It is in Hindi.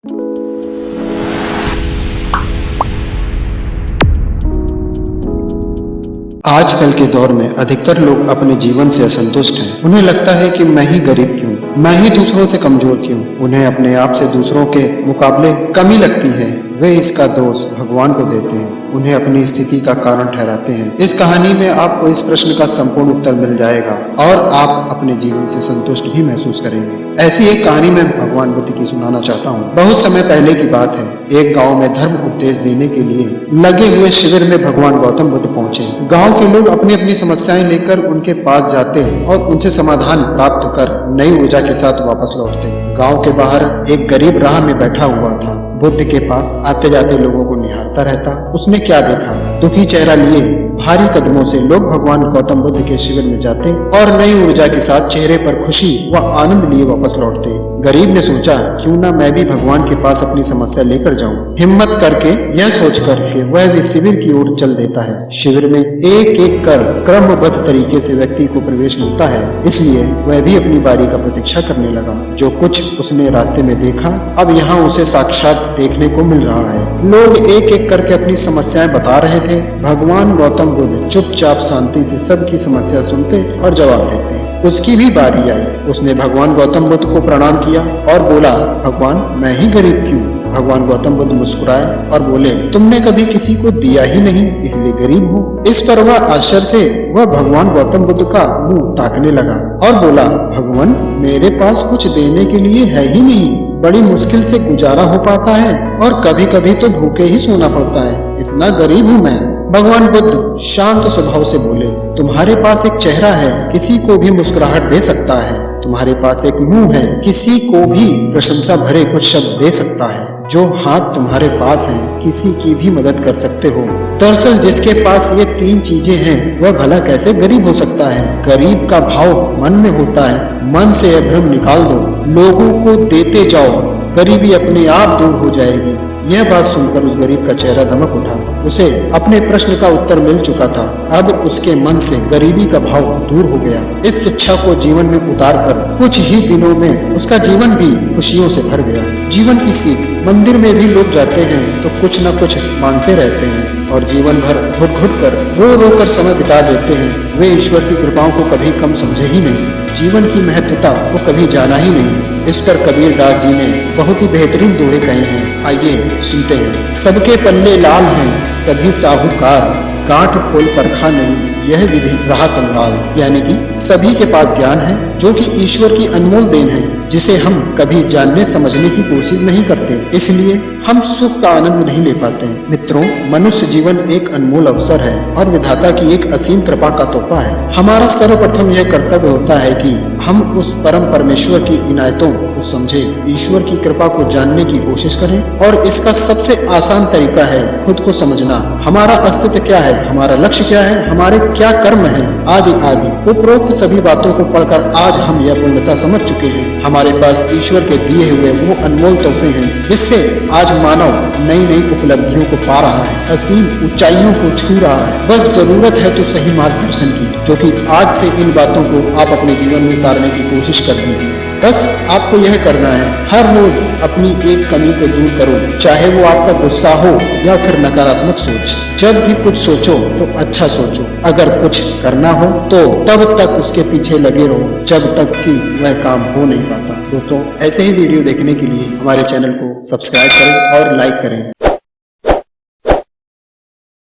आजकल के दौर में अधिकतर लोग अपने जीवन से असंतुष्ट हैं। उन्हें लगता है कि मैं ही गरीब क्यों, मैं ही दूसरों से कमजोर क्यों। उन्हें अपने आप से दूसरों के मुकाबले कमी लगती है। वे इसका दोष भगवान को देते हैं, उन्हें अपनी स्थिति का कारण ठहराते हैं। इस कहानी में आपको इस प्रश्न का संपूर्ण उत्तर मिल जाएगा और आप अपने जीवन से संतुष्ट भी महसूस करेंगे। ऐसी एक कहानी मैं भगवान बुद्ध की सुनाना चाहता हूँ। बहुत समय पहले की बात है। एक गांव में धर्म उपदेश देने के लिए लगे हुए शिविर में भगवान गौतम बुद्ध पहुंचे। गांव के लोग अपनी अपनी समस्याएं लेकर उनके पास जाते और उनसे समाधान प्राप्त कर नई ऊर्जा के साथ वापस लौटते। गांव के बाहर एक गरीब राह में बैठा हुआ था। बुद्ध के पास आते जाते लोगों को निहारता रहता। उसने क्या देखा? दुखी चेहरा लिए भारी कदमों से लोग भगवान गौतम बुद्ध के शिविर में जाते और नई ऊर्जा के साथ चेहरे पर खुशी व आनंद लिए वापस लौटते। गरीब ने सोचा, क्यों ना मैं भी भगवान के पास अपनी समस्या लेकर जाऊं। हिम्मत करके यह सोचकर कि वह भी शिविर की ओर चल देता है। शिविर में एक एक कर क्रमबद्ध तरीके से व्यक्ति को प्रवेश मिलता है, इसलिए वह भी अपनी बारी का प्रतीक्षा करने लगा। जो कुछ उसने रास्ते में देखा, अब यहाँ उसे साक्षात देखने को मिल रहा है। लोग एक एक करके अपनी समस्याएं बता रहे थे। भगवान गौतम बुद्ध चुपचाप शांति से सबकी समस्या सुनते और जवाब देते। उसकी भी बारी आई। उसने भगवान गौतम बुद्ध को प्रणाम किया और बोला, भगवान मैं ही गरीब क्यों? भगवान गौतम बुद्ध मुस्कुराए और बोले, तुमने कभी किसी को दिया ही नहीं, इसलिए गरीब हो। इस पर वह आश्चर्य से वह भगवान गौतम बुद्ध का मुंह ताकने लगा और बोला, भगवान मेरे पास कुछ देने के लिए है ही नहीं, बड़ी मुश्किल से गुजारा हो पाता है और कभी कभी तो भूखे ही सोना पड़ता है, इतना गरीब हूँ मैं। भगवान बुद्ध शांत स्वभाव से बोले, तुम्हारे पास एक चेहरा है, किसी को भी मुस्कुराहट दे सकता है। तुम्हारे पास एक मुंह है, किसी को भी प्रशंसा भरे कुछ शब्द दे सकता है। जो हाथ तुम्हारे पास है, किसी की भी मदद कर सकते हो। दरअसल जिसके पास ये तीन चीजें हैं, वह भला कैसे गरीब हो सकता है? गरीब का भाव मन में होता है। मन से यह भ्रम निकाल दो, लोगों को देते जाओ, गरीबी अपने आप दूर हो जाएगी। यह बात सुनकर उस गरीब का चेहरा दमक उठा। उसे अपने प्रश्न का उत्तर मिल चुका था। अब उसके मन से गरीबी का भाव दूर हो गया। इस शिक्षा को जीवन में उतारकर कुछ ही दिनों में उसका जीवन भी खुशियों से भर गया। जीवन की सीख, मंदिर में भी लोग जाते हैं तो कुछ न कुछ मांगते रहते हैं और जीवन भर घुट घुट कर रो रो कर समय बिता देते हैं। वे ईश्वर की कृपाओं को कभी कम समझे ही नहीं, जीवन की महत्वता को कभी जाना ही नहीं। इस पर कबीर दास जी ने बहुत ही बेहतरीन दोहे कहे हैं, आइए सुनते हैं। सबके पल्ले लाल हैं, सभी साहूकार, गांठ खोल परखा नहीं, यह विधि रहा कंगाल। यानी कि सभी के पास ज्ञान है जो कि ईश्वर की अनमोल देन है, जिसे हम कभी जानने समझने की कोशिश नहीं करते, इसलिए हम सुख का आनंद नहीं ले पाते। मित्रों, मनुष्य जीवन एक अनमोल अवसर है और विधाता की एक असीम कृपा का तोहफा है। हमारा सर्वप्रथम यह कर्तव्य होता है कि हम उस परम परमेश्वर की इनायतों को समझे, ईश्वर की कृपा को जानने की कोशिश करें। और इसका सबसे आसान तरीका है खुद को समझना। हमारा अस्तित्व क्या है, हमारा लक्ष्य क्या है, हमारे क्या कर्म है, आदि आदि। उपरोक्त सभी बातों को पढ़कर आज हम यह पूर्णता समझ चुके हैं। हमारे पास ईश्वर के दिए हुए वो अनमोल तोहफे हैं, जिससे आज मानव नई नई उपलब्धियों को पा रहा है, असीम ऊंचाइयों को छू रहा है। बस जरूरत है तो सही मार्गदर्शन की, जो कि आज से इन बातों को आप अपने जीवन में उतारने की कोशिश कर दीजिए। बस आपको यह करना है, हर रोज अपनी एक कमी को दूर करो, चाहे वो आपका गुस्सा हो या फिर नकारात्मक सोच। जब भी कुछ सोचो तो अच्छा सोचो। अगर कुछ करना हो तो तब तक उसके पीछे लगे रहो जब तक कि वह काम हो नहीं पाता। दोस्तों, ऐसे ही वीडियो देखने के लिए हमारे चैनल को सब्सक्राइब करें और लाइक करें।